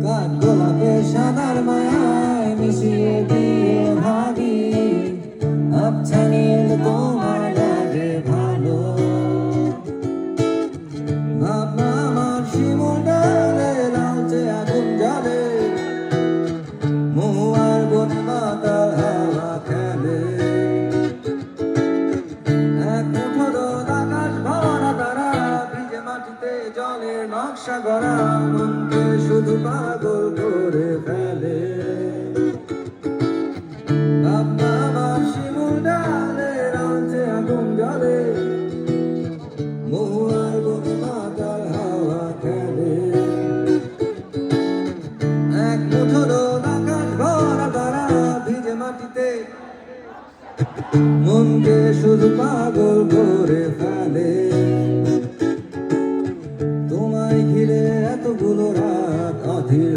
কাঠ গোলাপের সাদার মায়ায় মিশিয়ে দিয়ে ভাবি আপছানির তোমার লাগে ভালো। ভাবনা আমার শিমুল ডালে লালচে আগুন জ্বলে, মহুয়ার বনে মাতাল হাওয়া খেলে। এক মুঠো রোদ আকাশ ভরা তারা, ভিজে মাটিতে জলের নকশা গড়া, মনকে শুধু পাগল করে ফেলে। ভাবনা আমার শিমুল ডালে লালচে আগুন জ্বলে, মহুয়ার বনে মাতাল হাওয়া খেলে। এক মুঠো